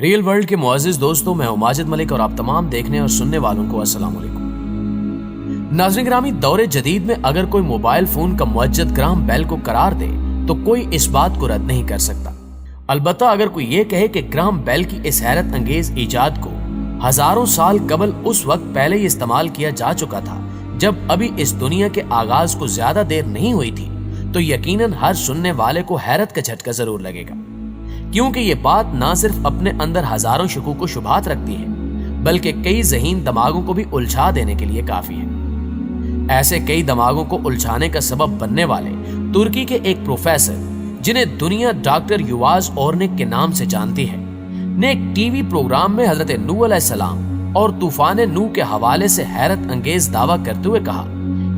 Real world کے معزز دوستوں، میں ہوں ماجد ملک اور آپ تمام دیکھنے اور سننے والوں کو السلام علیکم۔ ناظرین گرامی، دور جدید میں اگر کوئی موبائل فون کا معجد گراہم بیل کو قرار دے تو کوئی اس بات کو رد نہیں کر سکتا۔ البتہ اگر کوئی یہ کہے کہ گراہم بیل کی اس حیرت انگیز ایجاد کو ہزاروں سال قبل اس وقت پہلے ہی استعمال کیا جا چکا تھا جب ابھی اس دنیا کے آغاز کو زیادہ دیر نہیں ہوئی تھی، تو یقیناً ہر سننے والے کو حیرت کا جھٹکا ضرور لگے گا، کیونکہ یہ بات نہ صرف اپنے اندر ہزاروں شکوک و شبہات رکھتی ہے بلکہ کئی ذہین دماغوں کو بھی الجھا دینے کے لیے کافی ہے۔ ایسے کئی دماغوں کو الجھانے کا سبب بننے والے ترکی کے ایک پروفیسر، جنہیں دنیا ڈاکٹر یواز اورنک کے نام سے جانتی ہے، نے ایک ٹی وی پروگرام میں حضرت نوح علیہ السلام اور طوفان نوح کے حوالے سے حیرت انگیز دعویٰ کرتے ہوئے کہا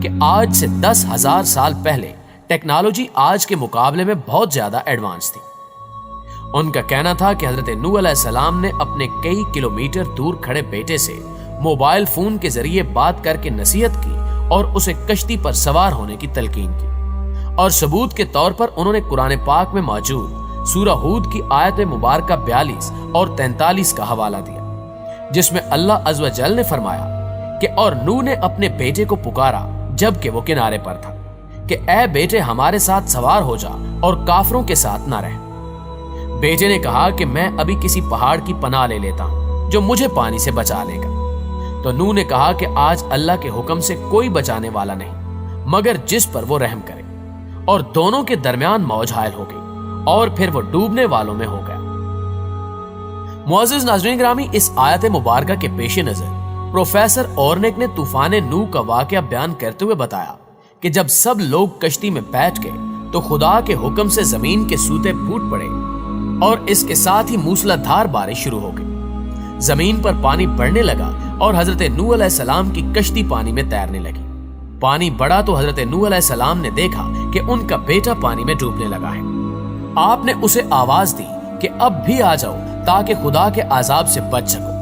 کہ آج سے 10,000 سال پہلے ٹیکنالوجی آج کے مقابلے میں بہت زیادہ ایڈوانس تھی۔ ان کا کہنا تھا کہ حضرت نوح علیہ السلام نے اپنے کئی کلومیٹر دور کھڑے بیٹے سے موبائل فون کے ذریعے بات کر کے نصیحت کی اور اسے کشتی پر سوار ہونے کی تلقین کی، اور ثبوت کے طور پر انہوں نے قرآن پاک میں موجود سورہ ہود کی آیت مبارکہ 42 اور 43 کا حوالہ دیا، جس میں اللہ عز و جل نے فرمایا کہ اور نوح نے اپنے بیٹے کو پکارا جبکہ وہ کنارے پر تھا کہ اے بیٹے ہمارے ساتھ سوار ہو جا اور کافروں کے ساتھ نہ رہ۔ بیٹے نے کہا کہ میں ابھی کسی پہاڑ کی پناہ لے لیتا ہوں جو مجھے پانی سے بچا لے گا۔ تو نوح نے کہا کہ آج اللہ کے حکم سے کوئی بچانے والا نہیں مگر جس پر وہ رحم کرے، اور دونوں کے درمیان موج حائل ہو گئی اور پھر وہ ڈوبنے والوں میں ہو گیا۔ معزز ناظرین گرامی، اس آیت مبارکہ کے پیش نظر پروفیسر اورنک نے طوفان نوح کا واقعہ بیان کرتے ہوئے بتایا کہ جب سب لوگ کشتی میں بیٹھ گئے تو خدا کے حکم سے زمین کے سوتے پھوٹ پڑے اور اس کے ساتھ ہی موسلا دھار بارش شروع ہو گئی۔ زمین پر پانی بڑھنے لگا اور حضرت نوح علیہ السلام کی کشتی پانی میں تیرنے لگی۔ پانی بڑھا تو حضرت نوح علیہ السلام نے دیکھا کہ ان کا بیٹا پانی میں ڈوبنے لگا ہے۔ آپ نے اسے آواز دی کہ اب بھی آ جاؤ تاکہ خدا کے عذاب سے بچ سکو،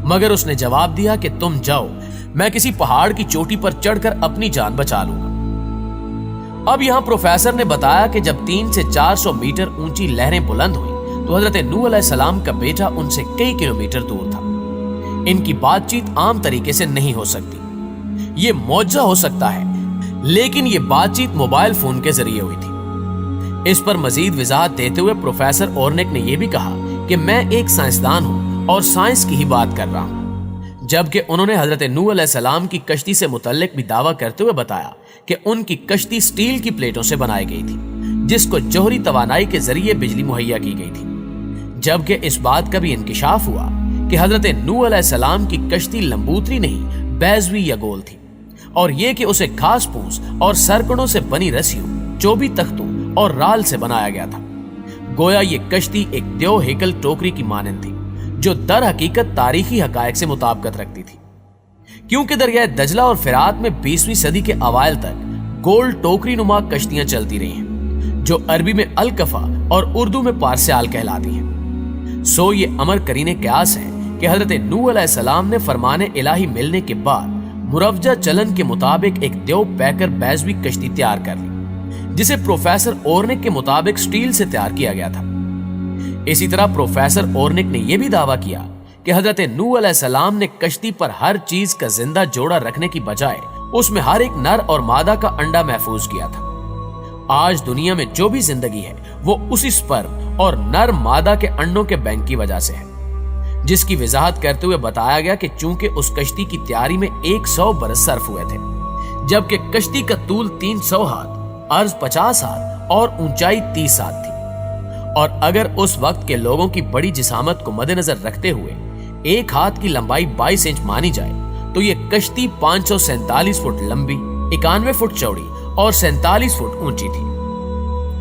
مگر اس نے جواب دیا کہ تم جاؤ، میں کسی پہاڑ کی چوٹی پر چڑھ کر اپنی جان بچا لوں گا۔ اب یہاں پروفیسر نے بتایا کہ جب 300 سے 400 میٹر اونچی لہریں بلند ہوئی تو حضرت نوح علیہ السلام کا بیٹا ان سے کئی کلومیٹر دور تھا۔ ان کی بات چیت عام طریقے سے نہیں ہو سکتی، یہ معجزہ ہو سکتا ہے، لیکن یہ بات چیت موبائل فون کے ذریعے ہوئی تھی۔ اس پر مزید وضاحت دیتے ہوئے پروفیسر اورنک نے یہ بھی کہا کہ میں ایک سائنسدان ہوں اور سائنس کی ہی بات کر رہا ہوں، جبکہ انہوں نے حضرت نوح علیہ السلام کی کشتی سے متعلق بھی دعویٰ کرتے ہوئے بتایا کہ ان کی کشتی سٹیل کی پلیٹوں سے بنائی گئی تھی جس کو جوہری توانائی کے ذریعے بجلی مہیا کی گئی تھی، جبکہ اس بات کا بھی انکشاف ہوا کہ حضرت نوح علیہ السلام کی کشتی لمبوتری نہیں بیضوی یا گول تھی، اور یہ کہ اسے گھاس پھوس اور سرکڑوں سے بنی رسیوں، چوبی تختوں اور رال سے بنایا گیا تھا۔ گویا یہ کشتی ایک دیو ہیکل ٹوکری کی مانند تھی جو در حقیقت تاریخی حقائق سے مطابقت رکھتی تھی، کیونکہ دریائے دجلہ اور فرات میں 20ویں صدی کے اوائل تک گول ٹوکری نما کشتیاں چلتی رہی ہیں جو عربی میں الکفا اور اردو میں پارسیال کہلاتی ہیں۔ سو یہ امر کرین قیاس ہے کہ حضرت نوح علیہ السلام نے فرمان الہی ملنے کے بعد مروجہ چلن کے مطابق ایک دیو پیکر بیضوی کشتی تیار کر لی جسے پروفیسر اورنک کے مطابق سٹیل سے تیار کیا گیا تھا۔ اسی طرح پروفیسر اورنک نے یہ بھی دعویٰ کیا کہ حضرت نوح علیہ السلام نے کشتی پر ہر چیز کا زندہ جوڑا رکھنے کی بجائے اس میں ہر ایک نر اور مادہ کا انڈا محفوظ کیا تھا۔ آج دنیا میں جو بھی زندگی ہے وہ اسی سپرم اور نر مادہ کے انڈوں کے بینک کی وجہ سے ہے، جس کی وضاحت کرتے ہوئے بتایا گیا کہ چونکہ اس کشتی کی تیاری میں 100 برس صرف ہوئے تھے، جبکہ کشتی کا طول 300 ہاتھ، عرض 50 ہاتھ اور اونچائی 30 ہاتھ تھی، اور اگر اس وقت کے لوگوں کی بڑی جسامت کو مد نظر رکھتے ہوئے ایک ہاتھ کی لمبائی 22 انچ مانی جائے تو یہ کشتی 547 فٹ لمبی، 91 فٹ چوڑی اور 47 فٹ اونچی تھی۔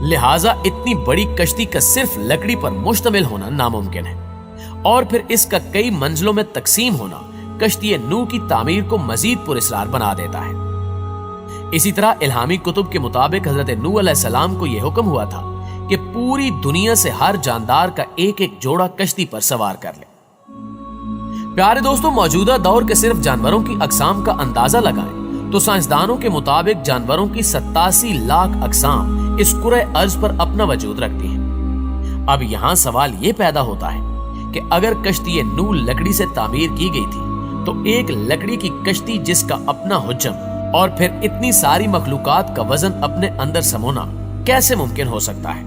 لہٰذا اتنی بڑی کشتی کا صرف لکڑی پر مشتمل ہونا ناممکن ہے، اور پھر اس کا کئی منزلوں میں تقسیم ہونا کشتی نوح کی تعمیر کو مزید پراسرار بنا دیتا ہے۔ اسی طرح الہامی کتب کے مطابق حضرت نوح علیہ السلام کو یہ حکم ہوا تھا کہ پوری دنیا سے ہر جاندار کا ایک ایک جوڑا کشتی پر سوار کر لے۔ پیارے دوستوں، موجودہ دور کے صرف جانوروں کی اقسام کا اندازہ لگائیں تو سائنسدانوں کے مطابق جانوروں کی 87 لاکھ اقسام اس کرۂ ارض پر اپنا وجود رکھتی ہیں۔ اب یہاں سوال یہ پیدا ہوتا ہے کہ اگر کشتی نو لکڑی سے تعمیر کی گئی تھی تو ایک لکڑی کی کشتی جس کا اپنا حجم اور پھر اتنی ساری مخلوقات کا وزن اپنے اندر سمونا کیسے ممکن ہو سکتا ہے؟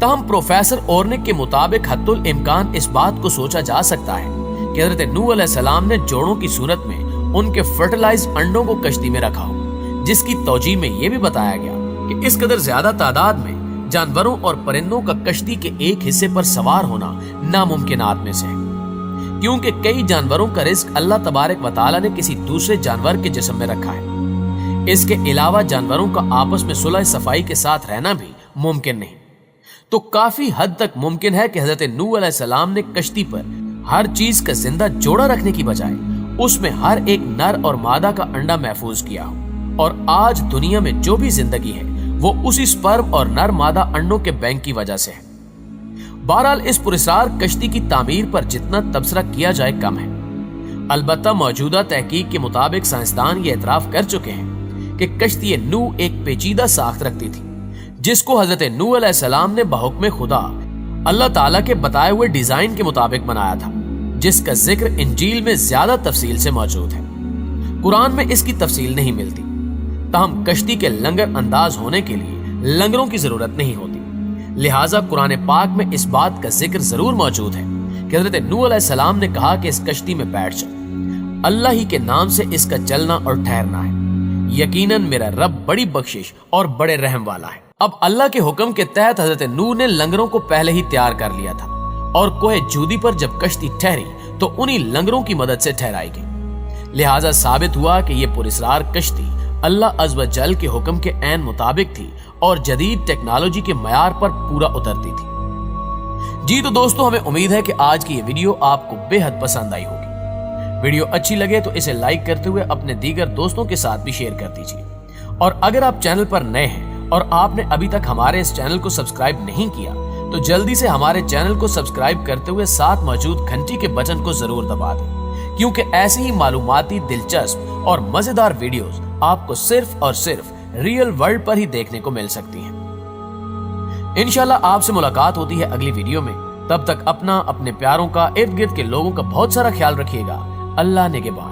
تاہم پروفیسر اورنک کے مطابق حتی الامکان اس بات کو سوچا جا سکتا ہے کہ حضرت نوح علیہ السلام نے جوڑوں کی صورت میں ان کے فرٹیلائز انڈوں کو کشتی میں رکھا ہو، جس کی توجیہ میں یہ بھی بتایا گیا کہ اس قدر زیادہ تعداد میں جانوروں اور پرندوں کا کشتی کے ایک حصے پر سوار ہونا ناممکنات میں سے ہے، کیونکہ کئی جانوروں کا رزق اللہ تبارک و تعالیٰ نے کسی دوسرے جانور کے جسم میں رکھا ہے۔ اس کے علاوہ جانوروں کا آپس میں صلح صفائی کے ساتھ رہنا بھی ممکن نہیں، تو کافی حد تک ممکن ہے کہ حضرت نوح علیہ السلام نے کشتی پر ہر چیز کا زندہ جوڑا رکھنے کی بجائے اس میں ہر ایک نر اور مادہ کا انڈا محفوظ کیا ہو، اور آج دنیا میں جو بھی زندگی ہے وہ اسی سپرم اور نر مادہ انڈوں کے بینک کی وجہ سے ہے۔ بہرحال اس پراسرار کشتی کی تعمیر پر جتنا تبصرہ کیا جائے کم ہے۔ البتہ موجودہ تحقیق کے مطابق سائنسدان یہ اعتراف کر چکے ہیں کہ کشتی نوح ایک پیچیدہ ساخت رکھتی تھی، جس کو حضرت نوح علیہ السلام نے بحکم خدا اللہ تعالیٰ کے بتائے ہوئے ڈیزائن کے مطابق بنایا تھا، جس کا ذکر انجیل میں زیادہ تفصیل سے موجود ہے۔ قرآن میں اس کی تفصیل نہیں ملتی، تاہم کشتی کے لنگر انداز ہونے کے لیے لنگروں کی ضرورت نہیں ہوتی، لہٰذا قرآن پاک میں اس بات کا ذکر ضرور موجود ہے کہ حضرت نوح علیہ السلام نے کہا کہ اس کشتی میں بیٹھ جاؤ، اللہ ہی کے نام سے اس کا چلنا اور ٹھہرنا ہے، یقیناً میرا رب بڑی بخشش اور بڑے رحم والا ہے۔ اب اللہ کے حکم کے تحت حضرت نوح نے لنگروں کو پہلے ہی تیار کر لیا تھا، اور کوہ جودی پر جب کشتی ٹھہری تو انہی لنگروں کی مدد سے ٹھہرائی گئی، لہٰذا ثابت ہوا کہ یہ پراسرار کشتی اللہ عز و جل کے حکم کے عین مطابق تھی اور جدید ٹیکنالوجی کے معیار پر پورا اترتی تھی۔ جی تو دوستو، ہمیں امید ہے کہ آج کی یہ ویڈیو آپ کو بے حد پسند آئی ہوگی۔ ویڈیو اچھی لگے تو اسے لائک کرتے ہوئے اپنے دیگر دوستوں کے ساتھ بھی شیئر کر دیجیے، اور اگر آپ چینل پر نئے ہیں اور آپ نے ابھی تک ہمارے اس چینل کو سبسکرائب نہیں کیا تو جلدی سے ہمارے چینل کو سبسکرائب کرتے ہوئے ساتھ موجود گھنٹی کے بٹن کو ضرور دبا دیں، کیونکہ ایسی ہی معلوماتی، دلچسپ اور مزیدار ویڈیوز آپ کو صرف اور صرف ریئل ورلڈ پر ہی دیکھنے کو مل سکتی ہیں۔ انشاءاللہ آپ سے ملاقات ہوتی ہے اگلی ویڈیو میں، تب تک اپنا، اپنے پیاروں کا، ارد گرد کے لوگوں کا بہت سارا خیال رکھیے گا۔ اللہ نگہبان۔